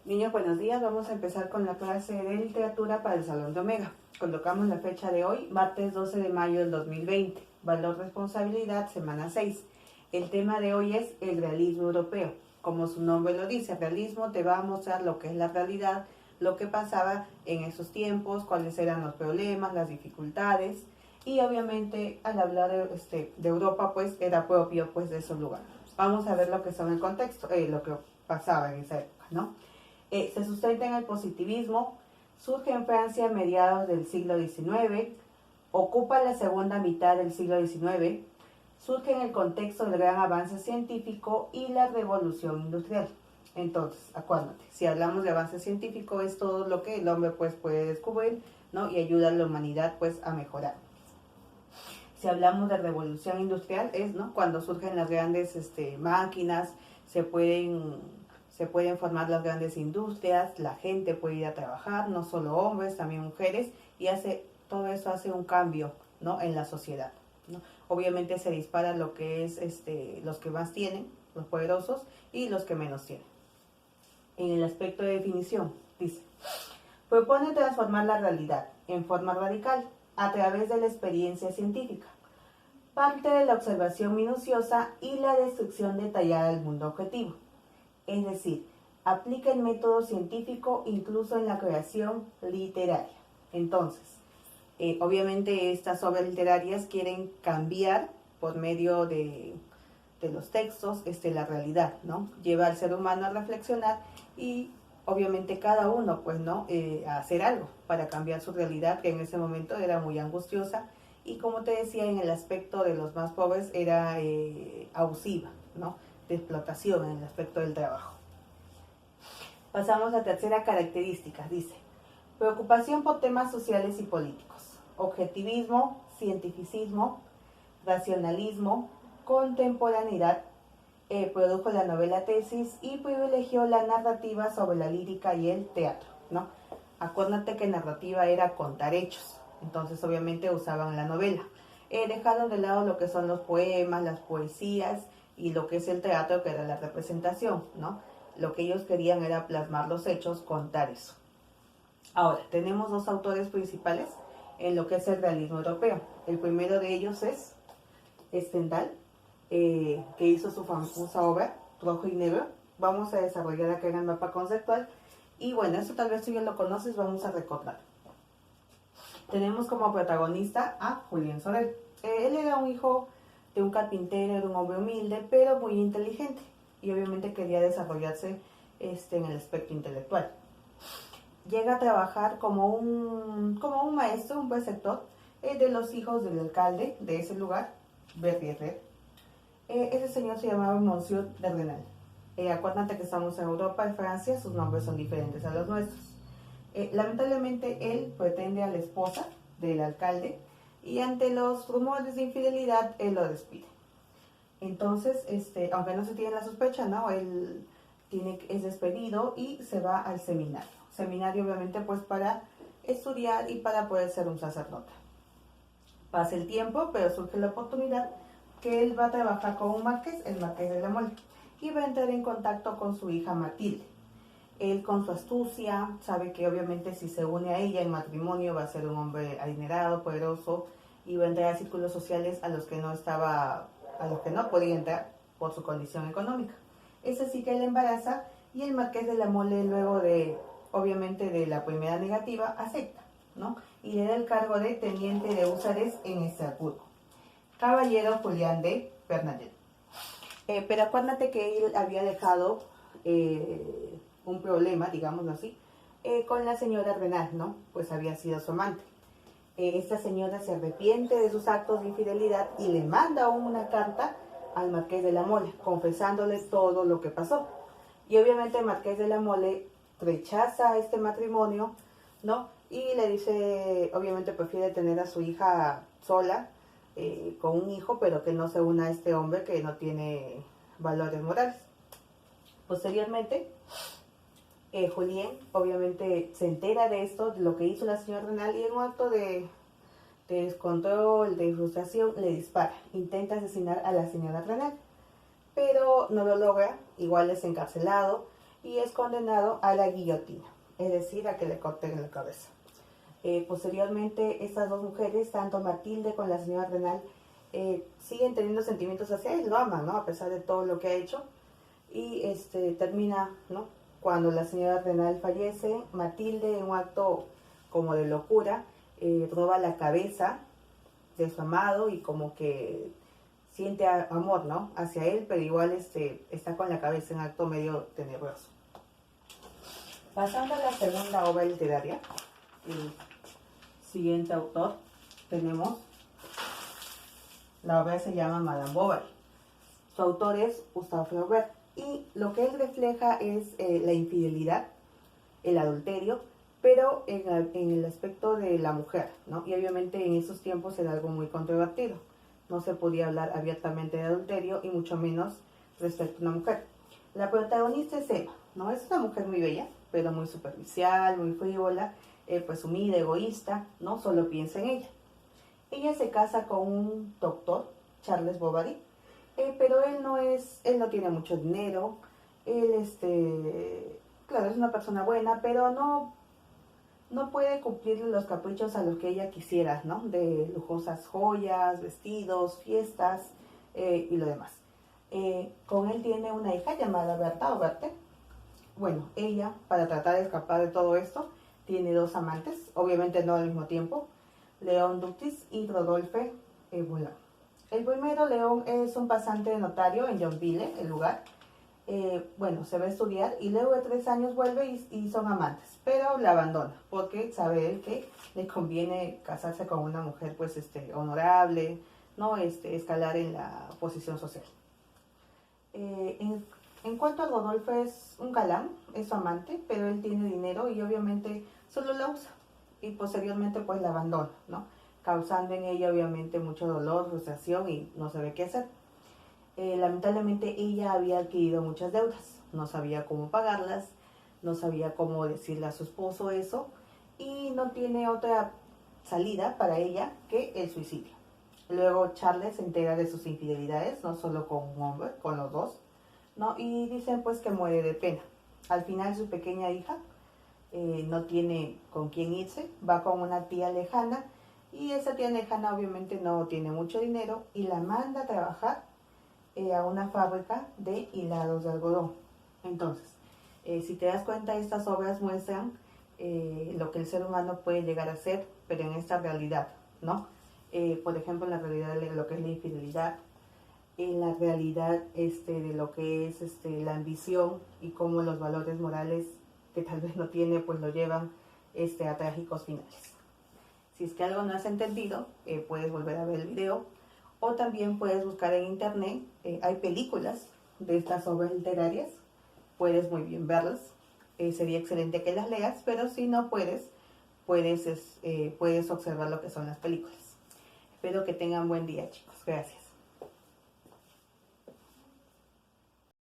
Niños, buenos días. Vamos a empezar con la clase de literatura para el Salón de Omega. Colocamos la fecha de hoy, martes 12 de mayo del 2020. Valor responsabilidad, semana 6. El tema de hoy es el realismo europeo. Como su nombre lo dice, realismo te va a mostrar lo que es la realidad, lo que pasaba en esos tiempos, cuáles eran los problemas, las dificultades. Y obviamente al hablar de Europa, pues era propio pues, de esos lugares. Vamos a ver lo que son el contexto, lo que pasaba en esa época, ¿no? Se sustenta en el positivismo, surge en Francia a mediados del siglo XIX, ocupa la segunda mitad del siglo XIX, surge en el contexto del gran avance científico y la revolución industrial. Entonces, acuérdate, si hablamos de avance científico es todo lo que el hombre pues, puede descubrir, ¿no? Y ayuda a la humanidad pues, a mejorar. Si hablamos de revolución industrial es, ¿no? Cuando surgen las grandes máquinas, se pueden formar las grandes industrias, la gente puede ir a trabajar, no solo hombres, también mujeres, y todo eso hace un cambio, ¿no? En la sociedad, ¿no? Obviamente se dispara lo que es los que más tienen, los poderosos, y los que menos tienen. En el aspecto de definición, dice, propone transformar la realidad en forma radical a través de la experiencia científica. Parte de la observación minuciosa y la descripción detallada del mundo objetivo. Es decir, aplica el método científico incluso en la creación literaria. Entonces, obviamente estas obras literarias quieren cambiar por medio de los textos la realidad, ¿no? Lleva al ser humano a reflexionar y obviamente cada uno, pues, ¿no? A hacer algo para cambiar su realidad, que en ese momento era muy angustiosa y como te decía, en el aspecto de los más pobres era abusiva, ¿no? De explotación en el aspecto del trabajo. Pasamos a la tercera característica, dice, preocupación por temas sociales y políticos, objetivismo, cientificismo, racionalismo, contemporaneidad, produjo la novela tesis y privilegió la narrativa sobre la lírica y el teatro, ¿no? Acuérdate que narrativa era contar hechos, entonces obviamente usaban la novela. Dejaron de lado lo que son los poemas, las poesías y lo que es el teatro, que era la representación, ¿no? Lo que ellos querían era plasmar los hechos, contar eso. Ahora, tenemos dos autores principales en lo que es el realismo europeo. El primero de ellos es Stendhal, que hizo su famosa obra, Rojo y Negro. Vamos a desarrollar acá en el mapa conceptual. Y bueno, eso tal vez tú ya lo conoces, vamos a recordar. Tenemos como protagonista a Julien Sorel. Él era un hijo de un carpintero, era un hombre humilde, pero muy inteligente. Y obviamente quería desarrollarse en el aspecto intelectual. Llega a trabajar como un maestro, un preceptor de los hijos del alcalde de ese lugar, Berrierer. Ese señor se llamaba Monsieur de Renal. Acuérdate que estamos en Europa, en Francia, sus nombres son diferentes a los nuestros. Lamentablemente él pretende a la esposa del alcalde y ante los rumores de infidelidad él lo despide. Entonces, aunque no se tiene la sospecha, ¿no? Él es despedido y se va al seminario. Seminario obviamente pues para estudiar y para poder ser un sacerdote. Pasa el tiempo, pero surge la oportunidad que él va a trabajar con un marqués, el marqués de la Mole, y va a entrar en contacto con su hija Matilde. Él con su astucia sabe que obviamente si se une a ella en matrimonio va a ser un hombre adinerado, poderoso, y va a entrar a círculos sociales a los que no podía entrar por su condición económica. Es así que él embaraza y el marqués de la Mole, luego de, obviamente, de la primera negativa, acepta, ¿no? Y le da el cargo de teniente de húsares en Estrasburgo. Caballero Julián de Bernadette. Pero acuérdate que él había dejado un problema, digámoslo así, con la señora Renal, ¿no? Pues había sido su amante. Esta señora se arrepiente de sus actos de infidelidad y le manda una carta al marqués de la Mole, confesándole todo lo que pasó. Y obviamente el marqués de la Mole rechaza este matrimonio, ¿no? Y le dice, obviamente prefiere tener a su hija sola, con un hijo, pero que no se una a este hombre que no tiene valores morales. Posteriormente, Julien obviamente se entera de esto, de lo que hizo la señora Renal, y en un acto de descontrol, de frustración, le dispara. Intenta asesinar a la señora Renal, pero no lo logra, igual es encarcelado. y es condenado a la guillotina, es decir, a que le corten la cabeza. Posteriormente, estas dos mujeres, tanto Matilde como la señora Renal, siguen teniendo sentimientos hacia él, lo aman, ¿no? A pesar de todo lo que ha hecho. Y termina, ¿no? Cuando la señora Renal fallece, Matilde, en un acto como de locura, roba la cabeza de su amado y como que siente amor, ¿no? Hacia él, pero igual está con la cabeza en acto medio tenebroso. Pasando a la segunda obra literaria, el siguiente autor, tenemos, la obra se llama Madame Bovary. Su autor es Gustave Flaubert y lo que él refleja es la infidelidad, el adulterio, pero en el aspecto de la mujer, ¿no? Y obviamente en esos tiempos era algo muy controvertido. No se podía hablar abiertamente de adulterio y mucho menos respecto a una mujer. La protagonista es Eva, ¿no? Es una mujer muy bella, pero muy superficial, muy frívola, pues humilde, egoísta, ¿no? Solo piensa en ella. Ella se casa con un doctor, Charles Bovary, pero él no tiene mucho dinero, él, claro, es una persona buena, pero no puede cumplir los caprichos a los que ella quisiera, ¿no? De lujosas joyas, vestidos, fiestas y lo demás. Con él tiene una hija llamada Berta o Berthe. Bueno, ella, para tratar de escapar de todo esto, tiene dos amantes, obviamente no al mismo tiempo, León Ductis y Rodolphe Boulan. El primero, León, es un pasante de notario en Yonville, el lugar. Bueno, se va a estudiar y luego de 3 años vuelve y son amantes, pero la abandona porque sabe él que le conviene casarse con una mujer pues honorable, no escalar en la posición social. En cuanto a Rodolfo, es un galán, es su amante, pero él tiene dinero y obviamente solo la usa y posteriormente pues la abandona, ¿no? Causando en ella obviamente mucho dolor, frustración y no sabe qué hacer. Lamentablemente ella había adquirido muchas deudas, no sabía cómo pagarlas, no sabía cómo decirle a su esposo eso y no tiene otra salida para ella que el suicidio. Luego Charles se entera de sus infidelidades, no solo con un hombre, con los dos, ¿no? Y dicen pues que muere de pena. Al final su pequeña hija no tiene con quién irse, va con una tía lejana y esa tía lejana obviamente no tiene mucho dinero y la manda a trabajar a una fábrica de hilados de algodón. Entonces, si te das cuenta, estas obras muestran lo que el ser humano puede llegar a ser, pero en esta realidad, ¿no? Por ejemplo, en la realidad de lo que es la infidelidad, en la realidad de lo que es la ambición y cómo los valores morales que tal vez no tiene, pues lo llevan a trágicos finales. Si es que algo no has entendido, puedes volver a ver el video o también puedes buscar en internet, hay películas de estas obras literarias, puedes muy bien verlas, sería excelente que las leas, pero si no puedes observar lo que son las películas. Espero que tengan buen día, chicos. Gracias.